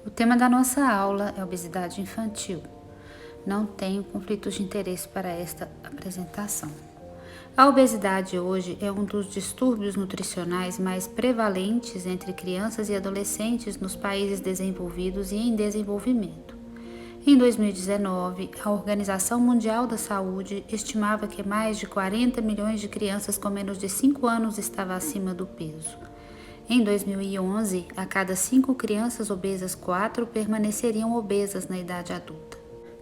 O tema da nossa aula é obesidade infantil. Não tenho conflitos de interesse para esta apresentação. A obesidade hoje é um dos distúrbios nutricionais mais prevalentes entre crianças e adolescentes nos países desenvolvidos e em desenvolvimento. Em 2019, a Organização Mundial da Saúde estimava que mais de 40 milhões de crianças com menos de 5 anos estavam acima do peso. Em 2011, a cada 5 crianças obesas, 4 permaneceriam obesas na idade adulta.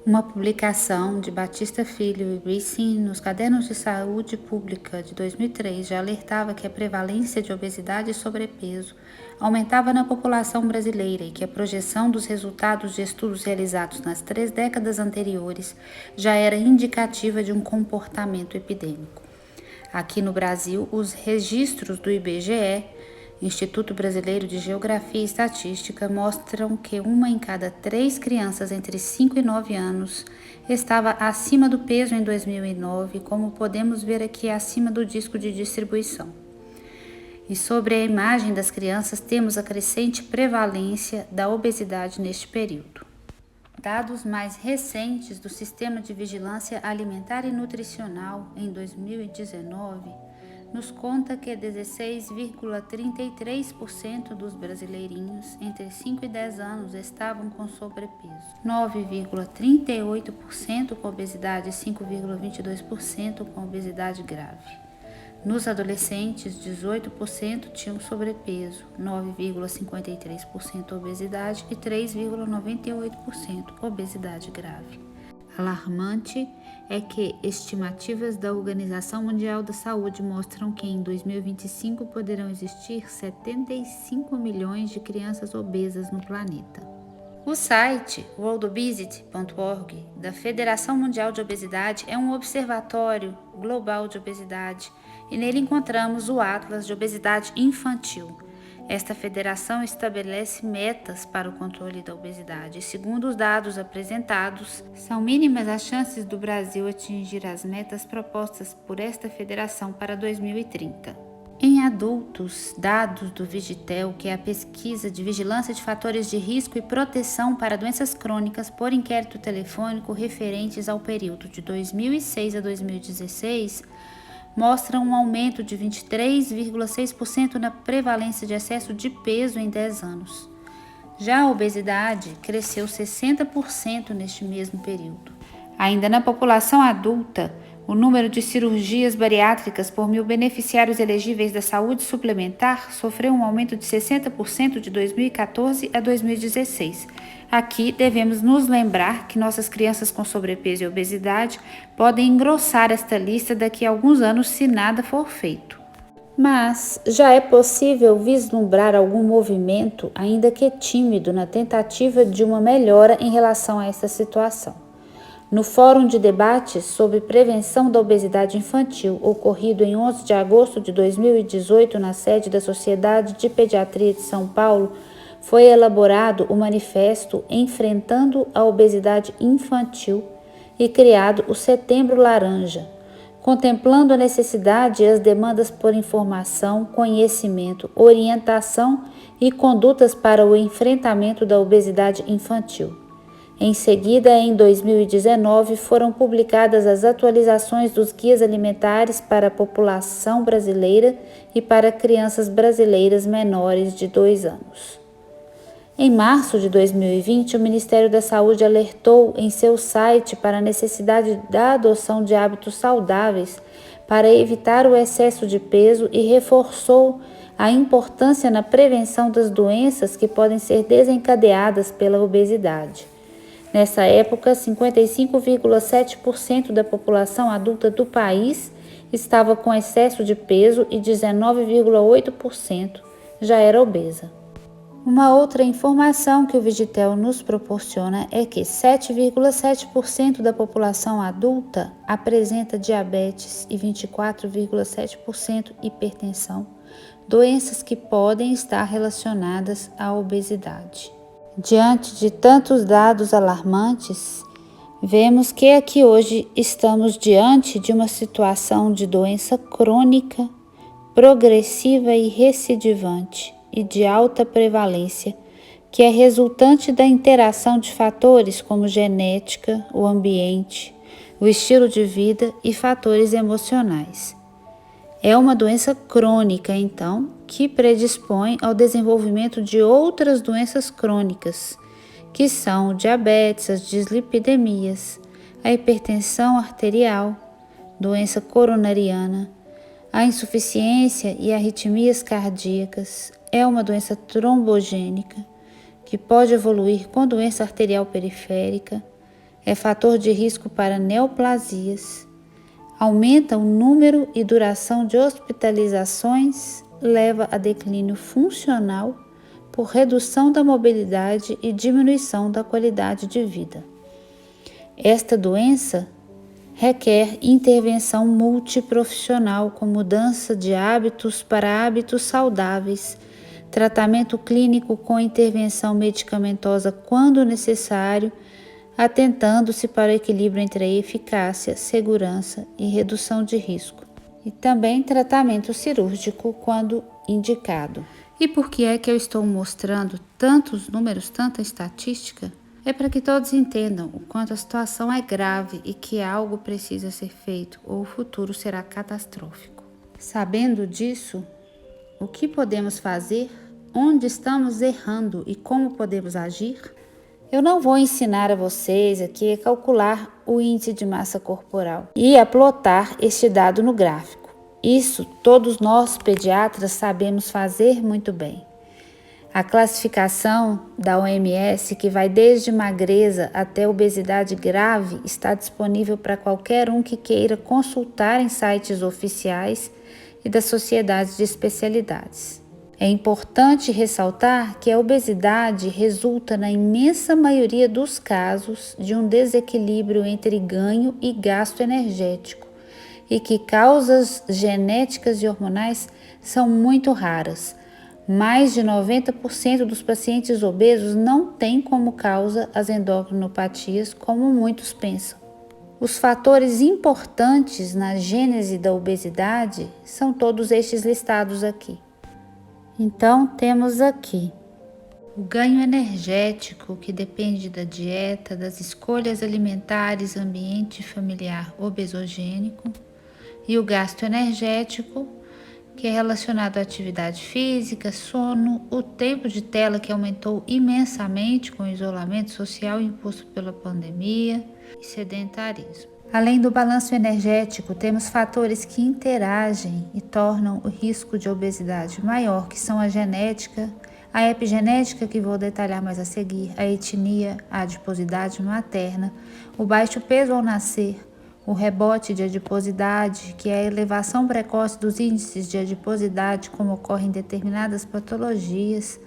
Uma publicação de Batista Filho e Ricin nos Cadernos de Saúde Pública de 2003 já alertava que a prevalência de obesidade e sobrepeso aumentava na população brasileira e que a projeção dos resultados de estudos realizados nas 3 décadas anteriores já era indicativa de um comportamento epidêmico. Aqui no Brasil, os registros do IBGE, Instituto Brasileiro de Geografia e Estatística, mostram que 1 em cada 3 crianças entre 5 e 9 anos estava acima do peso em 2009, como podemos ver aqui acima do disco de distribuição. E sobre a imagem das crianças, temos a crescente prevalência da obesidade neste período. Dados mais recentes do Sistema de Vigilância Alimentar e Nutricional em 2019 nos conta que 16,33% dos brasileirinhos entre 5 e 10 anos estavam com sobrepeso, 9,38% com obesidade e 5,22% com obesidade grave. Nos adolescentes, 18% tinham sobrepeso, 9,53% obesidade e 3,98% obesidade grave. Alarmante é que estimativas da Organização Mundial da Saúde mostram que em 2025 poderão existir 75 milhões de crianças obesas no planeta. O site worldobesity.org da Federação Mundial de Obesidade é um observatório global de obesidade e nele encontramos o Atlas de Obesidade Infantil. Esta federação estabelece metas para o controle da obesidade e, segundo os dados apresentados, são mínimas as chances do Brasil atingir as metas propostas por esta federação para 2030. Em adultos, dados do Vigitel, que é a pesquisa de vigilância de fatores de risco e proteção para doenças crônicas por inquérito telefônico referentes ao período de 2006 a 2016, mostram um aumento de 23,6% na prevalência de excesso de peso em 10 anos. Já a obesidade cresceu 60% neste mesmo período. Ainda na população adulta, o número de cirurgias bariátricas por 1.000 beneficiários elegíveis da saúde suplementar sofreu um aumento de 60% de 2014 a 2016. Aqui devemos nos lembrar que nossas crianças com sobrepeso e obesidade podem engrossar esta lista daqui a alguns anos se nada for feito. Mas já é possível vislumbrar algum movimento, ainda que tímido, na tentativa de uma melhora em relação a essa situação. No Fórum de Debates sobre Prevenção da Obesidade Infantil, ocorrido em 11 de agosto de 2018 na sede da Sociedade de Pediatria de São Paulo, foi elaborado o manifesto Enfrentando a Obesidade Infantil e criado o Setembro Laranja, contemplando a necessidade e as demandas por informação, conhecimento, orientação e condutas para o enfrentamento da obesidade infantil. Em seguida, em 2019, foram publicadas as atualizações dos guias alimentares para a população brasileira e para crianças brasileiras menores de 2 anos. Em março de 2020, o Ministério da Saúde alertou em seu site para a necessidade da adoção de hábitos saudáveis para evitar o excesso de peso e reforçou a importância na prevenção das doenças que podem ser desencadeadas pela obesidade. Nessa época, 55,7% da população adulta do país estava com excesso de peso e 19,8% já era obesa. Uma outra informação que o Vigitel nos proporciona é que 7,7% da população adulta apresenta diabetes e 24,7% hipertensão, doenças que podem estar relacionadas à obesidade. Diante de tantos dados alarmantes, vemos que aqui hoje estamos diante de uma situação de doença crônica, progressiva e recidivante e de alta prevalência que é resultante da interação de fatores como genética, o ambiente, o estilo de vida e fatores emocionais. É uma doença crônica, então, que predispõe ao desenvolvimento de outras doenças crônicas, que são o diabetes, as dislipidemias, a hipertensão arterial, doença coronariana, a insuficiência e arritmias cardíacas. É uma doença trombogênica, que pode evoluir com doença arterial periférica, é fator de risco para neoplasias, aumenta o número e duração de hospitalizações, leva a declínio funcional por redução da mobilidade e diminuição da qualidade de vida. Esta doença requer intervenção multiprofissional com mudança de hábitos para hábitos saudáveis, tratamento clínico com intervenção medicamentosa quando necessário, atentando-se para o equilíbrio entre a eficácia, segurança e redução de risco, e também tratamento cirúrgico quando indicado. E por que é que eu estou mostrando tantos números, tanta estatística? É para que todos entendam o quanto a situação é grave e que algo precisa ser feito ou o futuro será catastrófico. Sabendo disso, o que podemos fazer, onde estamos errando e como podemos agir? Eu não vou ensinar a vocês aqui a calcular o índice de massa corporal e a plotar este dado no gráfico. Isso todos nós pediatras sabemos fazer muito bem. A classificação da OMS, que vai desde magreza até obesidade grave, está disponível para qualquer um que queira consultar em sites oficiais e das sociedades de especialidades. É importante ressaltar que a obesidade resulta, na imensa maioria dos casos, de um desequilíbrio entre ganho e gasto energético e que causas genéticas e hormonais são muito raras. Mais de 90% dos pacientes obesos não têm como causa as endocrinopatias, como muitos pensam. Os fatores importantes na gênese da obesidade são todos estes listados aqui. Então, temos aqui o ganho energético, que depende da dieta, das escolhas alimentares, ambiente familiar obesogênico, e o gasto energético, que é relacionado à atividade física, sono, o tempo de tela, que aumentou imensamente com o isolamento social imposto pela pandemia, e sedentarismo. Além do balanço energético, temos fatores que interagem e tornam o risco de obesidade maior, que são a genética, a epigenética, que vou detalhar mais a seguir, a etnia, a adiposidade materna, o baixo peso ao nascer, o rebote de adiposidade, que é a elevação precoce dos índices de adiposidade, como ocorre em determinadas patologias,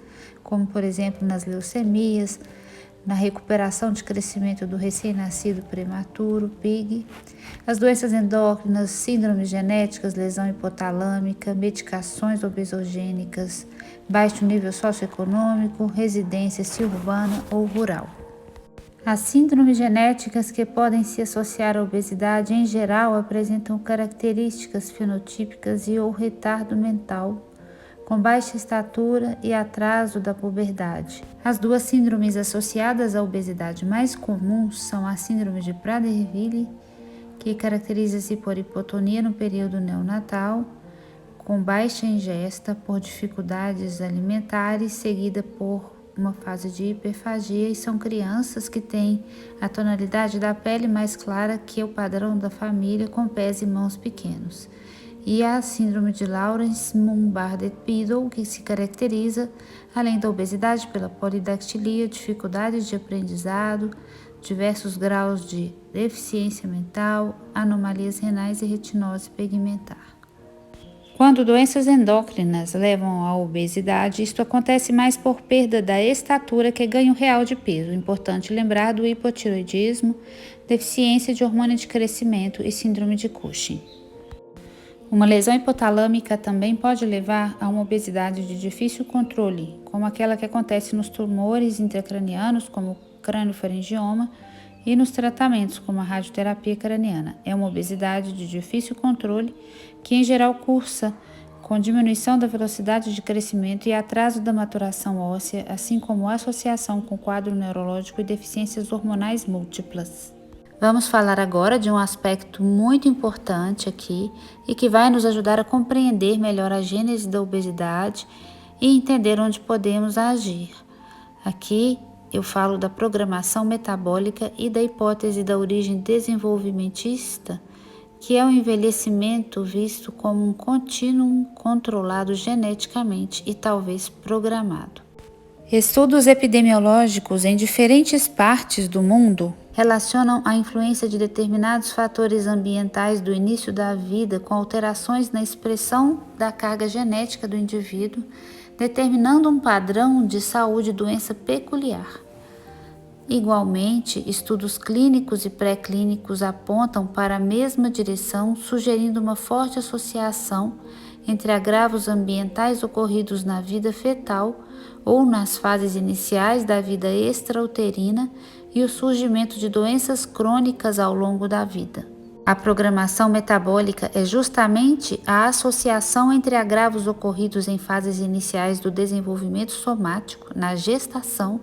como por exemplo nas leucemias, na recuperação de crescimento do recém-nascido prematuro, PIG, as doenças endócrinas, síndromes genéticas, lesão hipotalâmica, medicações obesogênicas, baixo nível socioeconômico, residência se urbana ou rural. As síndromes genéticas que podem se associar à obesidade, em geral, apresentam características fenotípicas e ou retardo mental, com baixa estatura e atraso da puberdade. As duas síndromes associadas à obesidade mais comuns são a síndrome de Prader-Willi, que caracteriza-se por hipotonia no período neonatal, com baixa ingesta por dificuldades alimentares, seguida por uma fase de hiperfagia, e são crianças que têm a tonalidade da pele mais clara que o padrão da família, com pés e mãos pequenos. E a síndrome de Lawrence-Moon-Bardet-Biedl, que se caracteriza, além da obesidade, pela polidactilia, dificuldades de aprendizado, diversos graus de deficiência mental, anomalias renais e retinose pigmentar. Quando doenças endócrinas levam à obesidade, isto acontece mais por perda da estatura que ganho real de peso. Importante lembrar do hipotiroidismo, deficiência de hormônio de crescimento e síndrome de Cushing. Uma lesão hipotalâmica também pode levar a uma obesidade de difícil controle, como aquela que acontece nos tumores intracranianos, como o crâniofaringioma, e nos tratamentos, como a radioterapia craniana. É uma obesidade de difícil controle que, em geral, cursa com diminuição da velocidade de crescimento e atraso da maturação óssea, assim como associação com quadro neurológico e deficiências hormonais múltiplas. Vamos falar agora de um aspecto muito importante aqui e que vai nos ajudar a compreender melhor a gênese da obesidade e entender onde podemos agir. Aqui eu falo da programação metabólica e da hipótese da origem desenvolvimentista, que é o envelhecimento visto como um contínuo controlado geneticamente e talvez programado. Estudos epidemiológicos em diferentes partes do mundo relacionam a influência de determinados fatores ambientais do início da vida com alterações na expressão da carga genética do indivíduo, determinando um padrão de saúde e doença peculiar. Igualmente, estudos clínicos e pré-clínicos apontam para a mesma direção, sugerindo uma forte associação entre agravos ambientais ocorridos na vida fetal ou nas fases iniciais da vida extrauterina e o surgimento de doenças crônicas ao longo da vida. A programação metabólica é justamente a associação entre agravos ocorridos em fases iniciais do desenvolvimento somático, na gestação,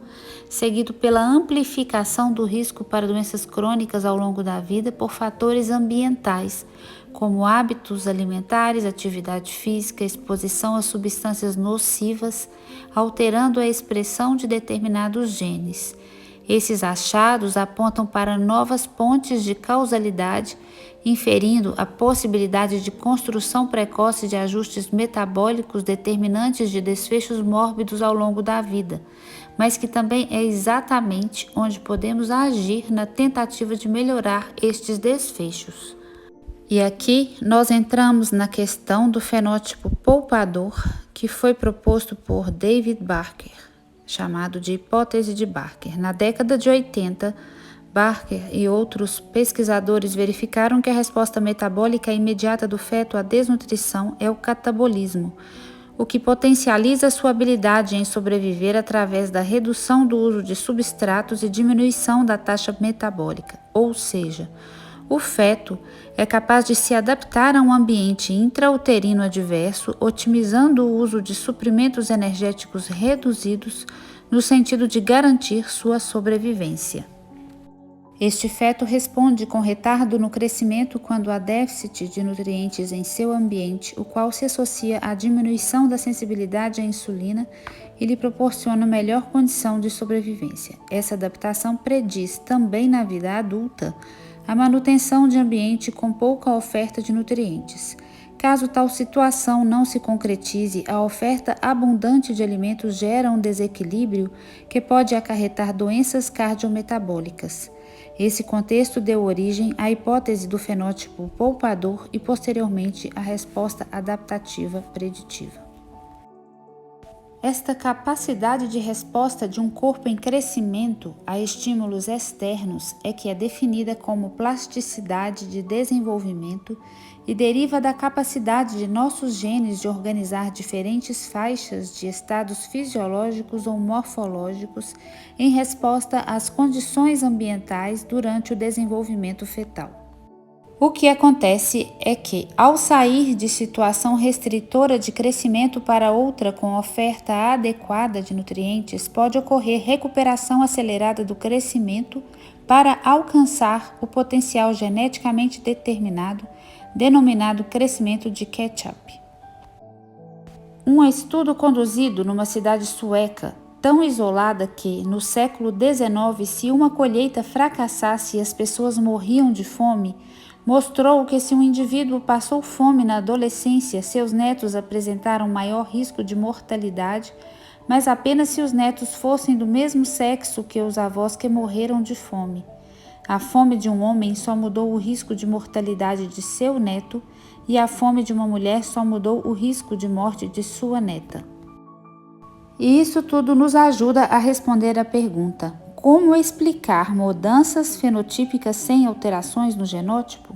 seguido pela amplificação do risco para doenças crônicas ao longo da vida por fatores ambientais, como hábitos alimentares, atividade física, exposição a substâncias nocivas, alterando a expressão de determinados genes. Esses achados apontam para novas pontes de causalidade, inferindo a possibilidade de construção precoce de ajustes metabólicos determinantes de desfechos mórbidos ao longo da vida, mas que também é exatamente onde podemos agir na tentativa de melhorar estes desfechos. E aqui nós entramos na questão do fenótipo poupador que foi proposto por David Barker, chamado de hipótese de Barker. Na década de 80, Barker e outros pesquisadores verificaram que a resposta metabólica imediata do feto à desnutrição é o catabolismo, o que potencializa sua habilidade em sobreviver através da redução do uso de substratos e diminuição da taxa metabólica, ou seja, o feto é capaz de se adaptar a um ambiente intrauterino adverso, otimizando o uso de suprimentos energéticos reduzidos no sentido de garantir sua sobrevivência. Este feto responde com retardo no crescimento quando há déficit de nutrientes em seu ambiente, o qual se associa à diminuição da sensibilidade à insulina e lhe proporciona melhor condição de sobrevivência. Essa adaptação prediz também na vida adulta a manutenção de ambiente com pouca oferta de nutrientes. Caso tal situação não se concretize, a oferta abundante de alimentos gera um desequilíbrio que pode acarretar doenças cardiometabólicas. Esse contexto deu origem à hipótese do fenótipo poupador e, posteriormente, à resposta adaptativa preditiva. Esta capacidade de resposta de um corpo em crescimento a estímulos externos é que é definida como plasticidade de desenvolvimento e deriva da capacidade de nossos genes de organizar diferentes faixas de estados fisiológicos ou morfológicos em resposta às condições ambientais durante o desenvolvimento fetal. O que acontece é que, ao sair de situação restritora de crescimento para outra com oferta adequada de nutrientes, pode ocorrer recuperação acelerada do crescimento para alcançar o potencial geneticamente determinado, denominado crescimento de catch-up. Um estudo conduzido numa cidade sueca, tão isolada que, no século XIX, se uma colheita fracassasse e as pessoas morriam de fome, mostrou que se um indivíduo passou fome na adolescência, seus netos apresentaram maior risco de mortalidade, mas apenas se os netos fossem do mesmo sexo que os avós que morreram de fome. A fome de um homem só mudou o risco de mortalidade de seu neto e a fome de uma mulher só mudou o risco de morte de sua neta. E isso tudo nos ajuda a responder à pergunta: como explicar mudanças fenotípicas sem alterações no genótipo?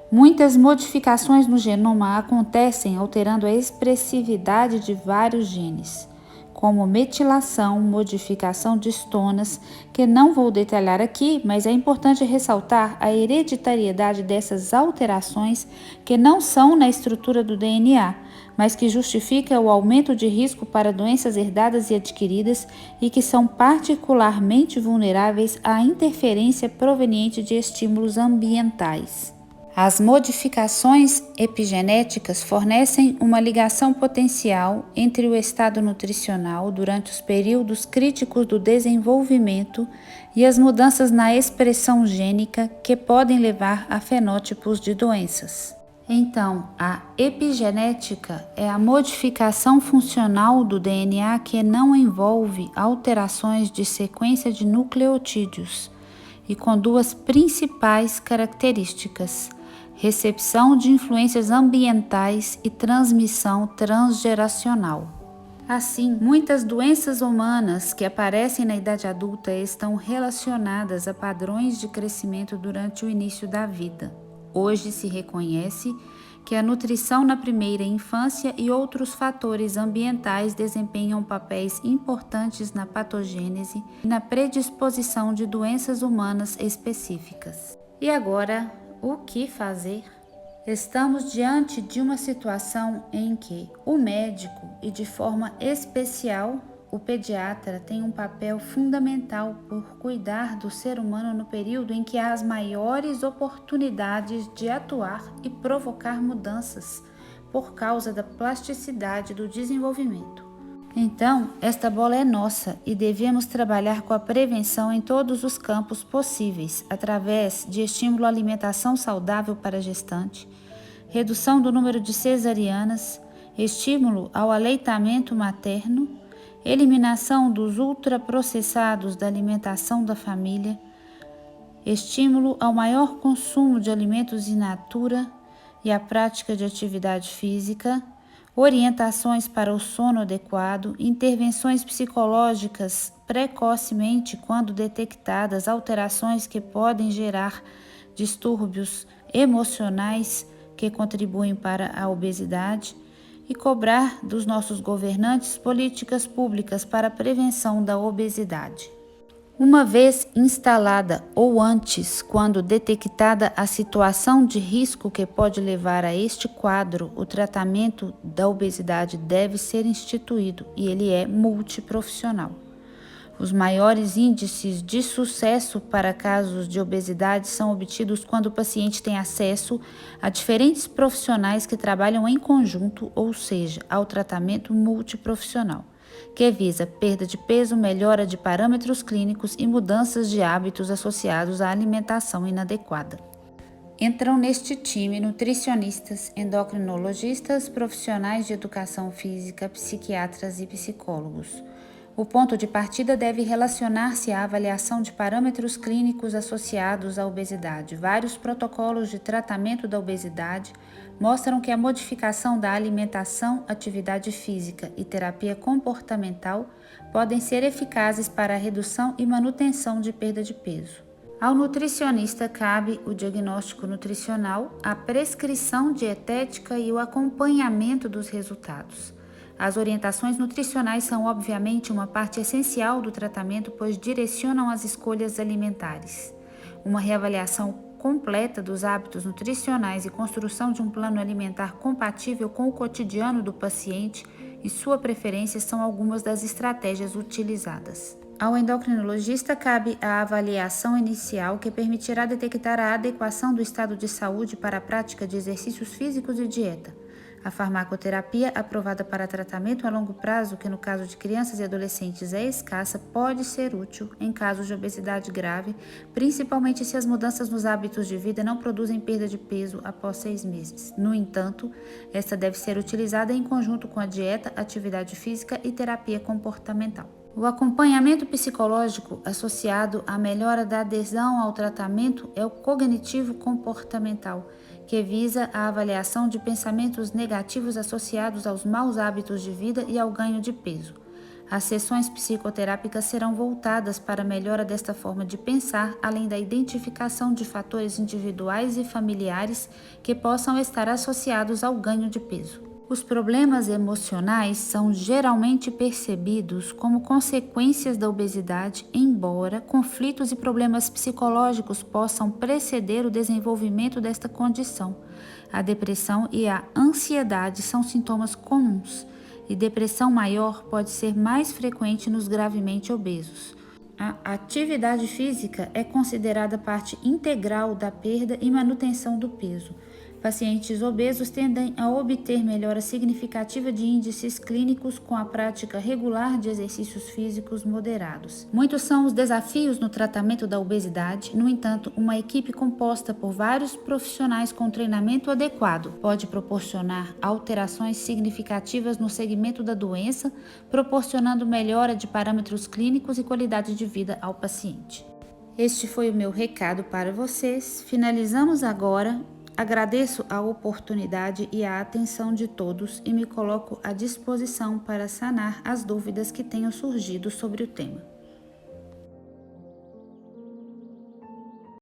Muitas modificações no genoma acontecem alterando a expressividade de vários genes. como metilação, modificação de estonas, que não vou detalhar aqui, mas é importante ressaltar a hereditariedade dessas alterações que não são na estrutura do DNA, mas que justifica o aumento de risco para doenças herdadas e adquiridas e que são particularmente vulneráveis à interferência proveniente de estímulos ambientais. As modificações epigenéticas fornecem uma ligação potencial entre o estado nutricional durante os períodos críticos do desenvolvimento e as mudanças na expressão gênica que podem levar a fenótipos de doenças. Então, a epigenética é a modificação funcional do DNA que não envolve alterações de sequência de nucleotídeos e com duas principais características: recepção de influências ambientais e transmissão transgeracional. Assim, muitas doenças humanas que aparecem na idade adulta estão relacionadas a padrões de crescimento durante o início da vida. Hoje se reconhece que a nutrição na primeira infância e outros fatores ambientais desempenham papéis importantes na patogênese e na predisposição de doenças humanas específicas. E agora, o que fazer? Estamos diante de uma situação em que o médico, e de forma especial o pediatra, tem um papel fundamental por cuidar do ser humano no período em que há as maiores oportunidades de atuar e provocar mudanças por causa da plasticidade do desenvolvimento. Então, esta bola é nossa e devemos trabalhar com a prevenção em todos os campos possíveis, através de estímulo à alimentação saudável para a gestante, redução do número de cesarianas, estímulo ao aleitamento materno, eliminação dos ultraprocessados da alimentação da família, estímulo ao maior consumo de alimentos in natura e a prática de atividade física, orientações para o sono adequado, intervenções psicológicas precocemente quando detectadas alterações que podem gerar distúrbios emocionais que contribuem para a obesidade e cobrar dos nossos governantes políticas públicas para a prevenção da obesidade. Uma vez instalada ou antes, quando detectada a situação de risco que pode levar a este quadro, o tratamento da obesidade deve ser instituído e ele é multiprofissional. Os maiores índices de sucesso para casos de obesidade são obtidos quando o paciente tem acesso a diferentes profissionais que trabalham em conjunto, ou seja, ao tratamento multiprofissional, que visa perda de peso, melhora de parâmetros clínicos e mudanças de hábitos associados à alimentação inadequada. Entram neste time nutricionistas, endocrinologistas, profissionais de educação física, psiquiatras e psicólogos. O ponto de partida deve relacionar-se à avaliação de parâmetros clínicos associados à obesidade. Vários protocolos de tratamento da obesidade mostram que a modificação da alimentação, atividade física e terapia comportamental podem ser eficazes para a redução e manutenção de perda de peso. Ao nutricionista cabe o diagnóstico nutricional, a prescrição dietética e o acompanhamento dos resultados. As orientações nutricionais são, obviamente, uma parte essencial do tratamento, pois direcionam as escolhas alimentares. Uma reavaliação completa dos hábitos nutricionais e construção de um plano alimentar compatível com o cotidiano do paciente e sua preferência são algumas das estratégias utilizadas. Ao endocrinologista cabe a avaliação inicial que permitirá detectar a adequação do estado de saúde para a prática de exercícios físicos e dieta. A farmacoterapia, aprovada para tratamento a longo prazo, que no caso de crianças e adolescentes é escassa, pode ser útil em casos de obesidade grave, principalmente se as mudanças nos hábitos de vida não produzem perda de peso após 6 meses. No entanto, esta deve ser utilizada em conjunto com a dieta, atividade física e terapia comportamental. O acompanhamento psicológico associado à melhora da adesão ao tratamento é o cognitivo-comportamental, que visa a avaliação de pensamentos negativos associados aos maus hábitos de vida e ao ganho de peso. As sessões psicoterápicas serão voltadas para a melhora desta forma de pensar, além da identificação de fatores individuais e familiares que possam estar associados ao ganho de peso. Os problemas emocionais são geralmente percebidos como consequências da obesidade, embora conflitos e problemas psicológicos possam preceder o desenvolvimento desta condição. A depressão e a ansiedade são sintomas comuns, e depressão maior pode ser mais frequente nos gravemente obesos. A atividade física é considerada parte integral da perda e manutenção do peso. Pacientes obesos tendem a obter melhora significativa de índices clínicos com a prática regular de exercícios físicos moderados. Muitos são os desafios no tratamento da obesidade, no entanto, uma equipe composta por vários profissionais com treinamento adequado pode proporcionar alterações significativas no segmento da doença, proporcionando melhora de parâmetros clínicos e qualidade de vida ao paciente. Este foi o meu recado para vocês. Finalizamos agora. Agradeço a oportunidade e a atenção de todos e me coloco à disposição para sanar as dúvidas que tenham surgido sobre o tema.